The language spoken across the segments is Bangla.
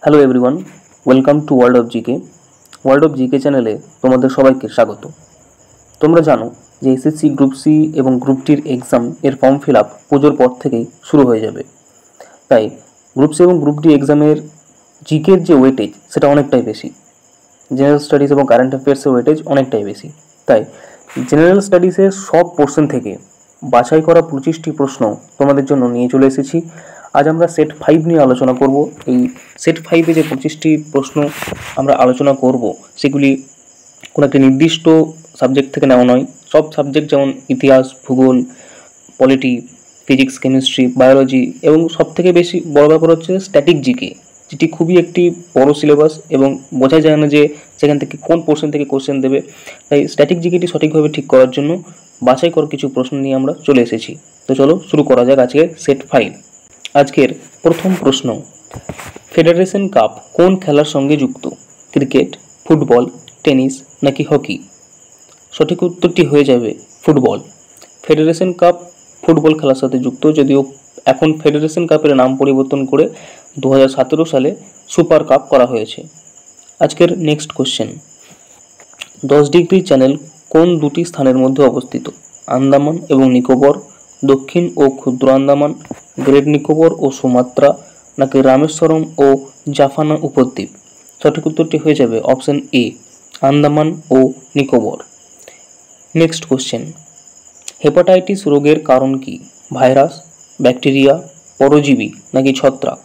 Hello everyone, welcome to world of GK চ্যানেলে তোমাদের সবাইকে স্বাগত। তোমরা জানো যে এসএসসি গ্রুপ সি এবং গ্রুপ ডির এক্সাম এর ফর্ম ফিল আপ পুজোর পর থেকেই শুরু হয়ে যাবে। তাই গ্রুপ সি এবং গ্রুপ ডি এক্সামের জিকের যে ওয়েটেজ সেটা অনেকটাই বেশি, জেনারেল স্টাডিজ এবং কারেন্ট অ্যাফেয়ার্সের ওয়েটেজ অনেকটাই বেশি। তাই জেনারেল স্টাডিজের সব পোর্শন থেকে বাছাই করা 25টি প্রশ্ন তোমাদের জন্য নিয়ে চলে এসেছি। আজ আমরা সেট 5 নিয়ে আলোচনা করব। এই সেট 5-এ যে 25টি প্রশ্ন আমরা আলোচনা করব সেগুলি কোনো একটি নির্দিষ্ট সাবজেক্ট থেকে নেওয়া নয়। সব সাবজেক্ট যেমন ইতিহাস, ভূগোল, পলিটি, ফিজিক্স, কেমিস্ট্রি, বায়োলজি এবং সবথেকে বেশি বড় ব্যাপার হচ্ছে স্ট্যাটিক জিকে, যেটি খুবই একটি বড় সিলেবাস এবং বোঝা যায় না যে সেখান থেকে কোন পোর্শন থেকে কোশ্চেন দেবে। তাই স্ট্যাটিক জিকেটি সঠিকভাবে ঠিক করার জন্য বাছাই করা কিছু প্রশ্ন নিয়ে আমরা চলে এসেছি। তো চলো শুরু করা যাক আজকের সেট 5। আজকের প্রথম প্রশ্ন, ফেডারেশন কাপ কোন খেলার সঙ্গে যুক্ত? ক্রিকেট, ফুটবল, টেনিস নাকি হকি? সঠিক উত্তরটি হয়ে যাবে ফুটবল। ফেডারেশন কাপ ফুটবল খেলার সাথে যুক্ত, যদিও এখন ফেডারেশন কাপের নাম পরিবর্তন করে 2017 সালে সুপার কাপ করা হয়েছে। আজকের নেক্সট কোশ্চেন, 10 ডিগ্রি চ্যানেল কোন দুটি স্থানের মধ্যে অবস্থিত? আন্দামান এবং নিকোবর, দক্ষিণ ও ক্ষুদ্র আন্দামান, গ্রেট নিকোবর ও সুমাত্রা নাকি রামেশ্বরম ও জাফানা উপদ্বীপ? সঠিক উত্তরটি হয়ে যাবে অপশন এ, আন্দামান ও নিকোবর। নেক্সট কোশ্চেন, হেপাটাইটিস রোগের কারণ কি? ভাইরাস, ব্যাকটেরিয়া, পরজীবী নাকি ছত্রাক?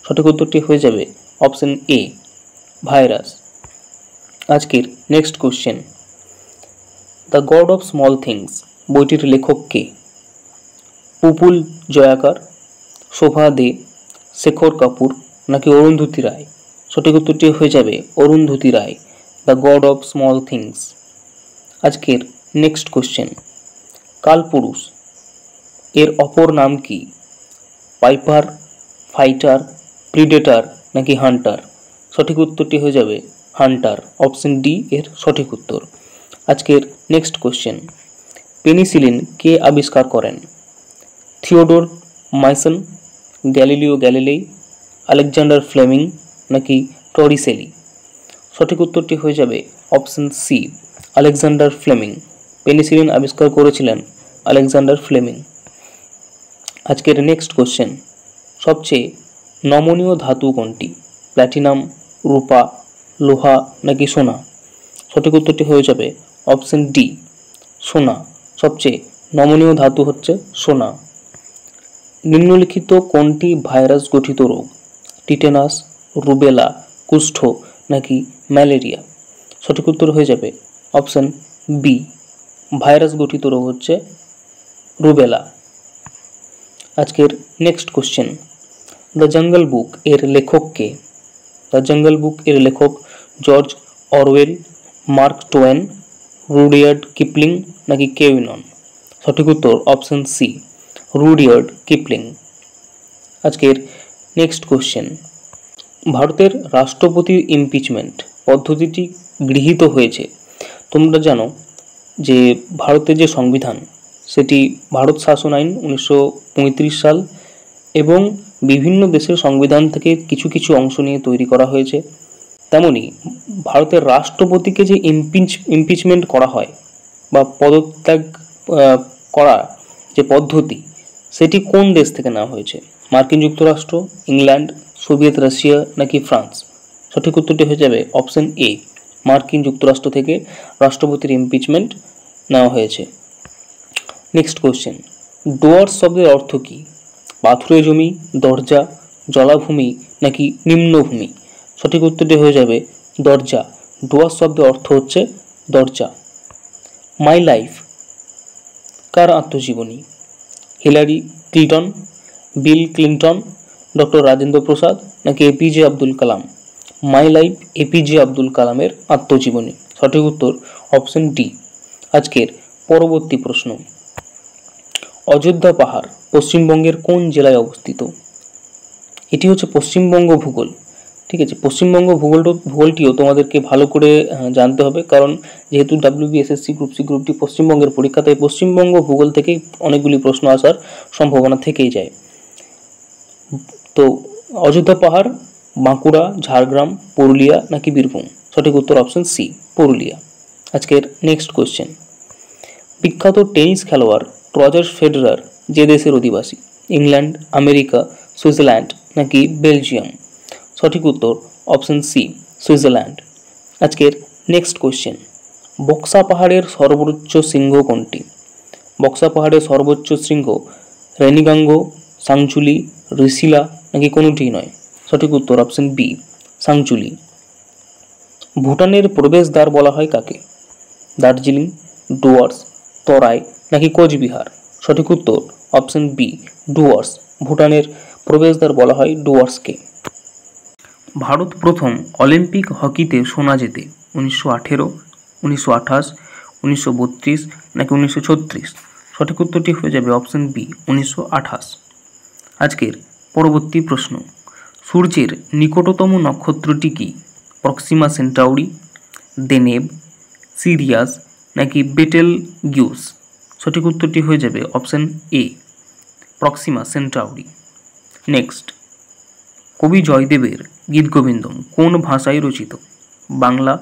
সঠিক উত্তরটি হয়ে যাবে অপশন এ, ভাইরাস। আজকের next question, the god of small things বইটির লেখক কে? পুপুল জয়াকার, শোভা দে, শেখর কাপুর নাকি অরুন্ধতী রায়? সঠিক উত্তরটি হয়ে যাবে Arundhati Roy, the god of small things. আজকের নেক্সট কোশ্চেন, কালপুরুষ এর অপর নাম কি? পাইপার, ফাইটার, প্রিডেটার নাকি হান্টার? সঠিক উত্তরটি হয়ে যাবে হান্টার, অপশন ডি এর সঠিক উত্তর। আজকের নেক্সট কোশ্চেন, পেনিসিলিন কে আবিষ্কার করেন? Theodore Maison, Galileo Galilei, Alexander Fleming নাকি টরিসেলি? সঠিক উত্তরটি হয়ে যাবে option C, Alexander Fleming. Penicillin আবিষ্কার করেছিলেন আলেকজান্ডার ফ্লেমিং। আজকের নেক্সট কোশ্চেন, সবচেয়ে নমনীয় ধাতু কোনটি? প্ল্যাটিনাম, রূপা, লোহা নাকি সোনা? সঠিক উত্তরটি হয়ে যাবে অপশন ডি, সোনা। সবচেয়ে নমনীয় ধাতু হচ্ছে সোনা। নিম্নলিখিত কোনটি ভাইরাস গঠিত রোগ? টিটেনাস, রুবেলা, কুষ্ঠ নাকি ম্যালেরিয়া? সঠিক উত্তর হয়ে যাবে অপশন বি, ভাইরাস গঠিত রোগ হচ্ছে রুবেলা। আজকের নেক্সট কোশ্চেন, দ্য জঙ্গল বুক এর লেখক কে? দ্য জঙ্গল বুক এর লেখক George Orwell, mark two one, Rudyard Kipling নাকি কেভিনন? সঠিক উত্তর অপশন সি, রুডিয়ার্ড কিপলিং। আজকের নেক্সট কোশ্চেন, ভারতের রাষ্ট্রপতির ইমপিচমেন্ট পদ্ধতিটি গৃহীত হয়েছে? তোমরা জানো যে ভারতের যে সংবিধান সেটি ভারত শাসন আইন 1935 সাল এবং বিভিন্ন দেশের সংবিধান থেকে কিছু কিছু অংশ নিয়ে তৈরি করা হয়েছে। তেমনি ভারতের রাষ্ট্রপতিকে যে ইমপিচমেন্ট করা হয় বা পদত্যাগ করা যে পদ্ধতি, সেটি কোন দেশ থেকে নেওয়া হয়েছে? মার্কিন যুক্তরাষ্ট্র, ইংল্যান্ড, সোভিয়েত রাশিয়া নাকি ফ্রান্স? সঠিক উত্তরটি হয়ে যাবে অপশন এ, মার্কিন যুক্তরাষ্ট্র থেকে রাষ্ট্রপতির ইমপিচমেন্ট নেওয়া হয়েছে। নেক্সট কোশ্চেন, ডুয়ার্স শব্দের অর্থ কি? পাথুরে জমি, দরজা, জলাভূমি নাকি নিম্নভূমি? সঠিক উত্তরটি হয়ে যাবে দরজা। ডুয়ার্স শব্দের অর্থ হচ্ছে দরজা। মাই লাইফ কার আত্মজীবনী? Hillary Clinton, Bill Clinton, doctor Rajendra Prasad নাকি APJ Abdul Kalam? My life APJ Abdul কালামের আত্মজীবনী। সঠিক উত্তর অপশন ডি। আজকের পরবর্তী প্রশ্ন, অযোধ্যা পাহাড় পশ্চিমবঙ্গের কোন জেলায় অবস্থিত? এটি হচ্ছে পশ্চিমবঙ্গ ভূগোল। ঠিক আছে, পশ্চিমবঙ্গ ভূগোলটিও তোমাদেরকে ভালো করে জানতে হবে, কারণ যেহেতু WBSSC group C group D পশ্চিমবঙ্গের পরীক্ষা, তাই পশ্চিমবঙ্গ ভূগোল থেকেই অনেকগুলি প্রশ্ন আসার সম্ভাবনা থেকেই যায়। তো অযোধ্যা পাহাড় বাঁকুড়া, ঝাড়গ্রাম, পুরুলিয়া নাকি বীরভূম? সঠিক উত্তর অপশন সি, পুরুলিয়া। আজকের নেক্সট কোয়েশ্চেন, বিখ্যাত টেনিস খেলোয়াড় রজার ফেডেরার যে দেশের অধিবাসী? ইংল্যান্ড, আমেরিকা, সুইজারল্যান্ড নাকি বেলজিয়াম? সঠিক উত্তর অপশন সি, সুইজারল্যান্ড। আজকের নেক্সট কোয়েশ্চেন, বক্সা পাহাড়ের সর্বোচ্চ শৃঙ্গ কোনটি? বক্সা পাহাড়ের সর্বোচ্চ শৃঙ্গ রেনিগাঙ্গ, সাংচুলি, ঋষিলা নাকি কোনোটি নয়? সঠিক উত্তর অপশন বি, সাংচুলি। ভুটানের প্রবেশদ্বার বলা হয় কাকে? দার্জিলিং, ডুয়ার্স, তরাই নাকি কোচবিহার? সঠিক উত্তর অপশন বি, ডুয়ার্স। ভুটানের প্রবেশদ্বার বলা হয় ডুয়ার্সকে। ভারত প্রথম অলিম্পিক হকিতে সোনা জেতে 1918, 1928, 1932 নাকি 1936? সঠিক উত্তরটি হয়ে যাবে অপশন বি, 1928। আজকের পরবর্তী প্রশ্ন, সূর্যের নিকটতম নক্ষত্রটি কি? প্রক্সিমা সেন্টাউরি, দেনেব, সিরিয়াস নাকি বেটেল গিউস? সঠিক উত্তরটি হয়ে যাবে অপশন এ, প্রক্সিমা সেন্টাউরি। নেক্সট, কবি জয়দেবের গীতগোবিন্দম কোন ভাষায় রচিত? বাংলা,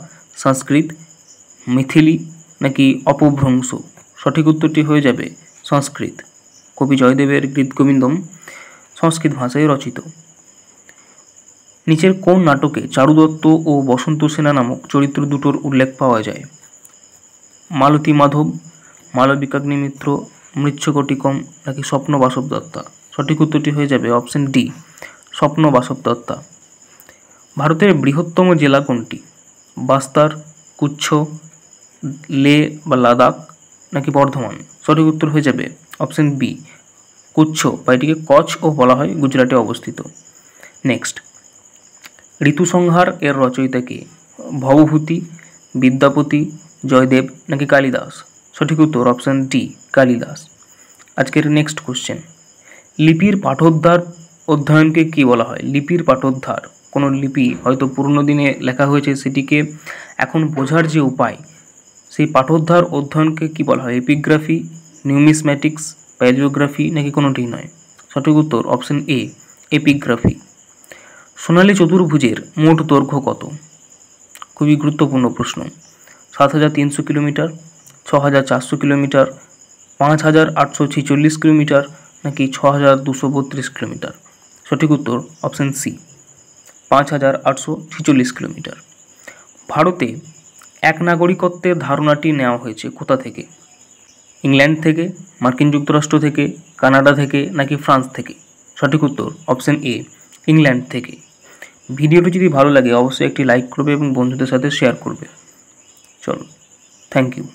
সংস্কৃত, মিথিলি নাকি অপভ্রংশ? সঠিক উত্তরটি হয়ে যাবে সংস্কৃত। কবি জয়দেবের গীতগোবিন্দম সংস্কৃত ভাষায় রচিত। নিচের কোন নাটকে চারু দত্ত ও বসন্ত সেনা নামক চরিত্র দুটোর উল্লেখ পাওয়া যায়? মালতী মাধব, মালবিকাগ্নি মিত্র, মৃচ্ছকটিকম নাকি স্বপ্ন বাসব দত্তা? সঠিক উত্তরটি হয়ে যাবে অপশন ডি, স্বপ্ন বাসব দত্তা। ভারতের বৃহত্তম জেলা কোনটি? বাস্তার, কুচ্ছ, লে বা লাদাখ নাকি বর্ধমান? সঠিক উত্তর হয়ে যাবে অপশন বি, কুচ্ছ, বা এটিকে কচ্ছও বলা হয়, গুজরাটে অবস্থিত। নেক্সট, ঋতুসংহার এর রচয়িতা কে? ভবভূতি, বিদ্যাপতি, জয়দেব নাকি কালিদাস? সঠিক উত্তর অপশন ডি, কালিদাস। আজকের নেক্সট কোশ্চেন, লিপির পাঠোদ্ধার অধ্যয়নকে কি বলা হয়? লিপির পাঠোদ্ধার, কোনো লিপি হয়তো পুরনো দিনে লেখা হয়েছে, সেটিকে এখন বোঝার যে উপায়, সেই পাঠোদ্ধার অধ্যয়নকে কি বলা হয়? এপিগ্রাফি, নিউমিসম্যাটিক্স, প্যালিওগ্রাফি নাকি কোনোটি নয়? সঠিক উত্তর অপশন এ, এপিগ্রাফি। সোনালী চতুর্ভুজের মোট দৈর্ঘ্য কত? খুবই গুরুত্বপূর্ণ প্রশ্ন। 7,300 কিলোমিটার, 6,400 কিলোমিটার, 5,846 কিলোমিটার নাকি 6,232 কিলোমিটার? সঠিক উত্তর অপশন সি, 5,846 কিলোমিটার। ভারতে এক নাগরিকত্বের ধারণাটি নেওয়া হয়েছে কোথা থেকে? ইংল্যান্ড থেকে, মার্কিন যুক্তরাষ্ট্র থেকে, কানাডা থেকে নাকি ফ্রান্স থেকে? সঠিক উত্তর অপশন এ, ইংল্যান্ড থেকে। ভিডিওটি যদি ভালো লাগে অবশ্যই একটি লাইক করবে এবং বন্ধুদের সাথে শেয়ার করবে। চলো, থ্যাংক ইউ।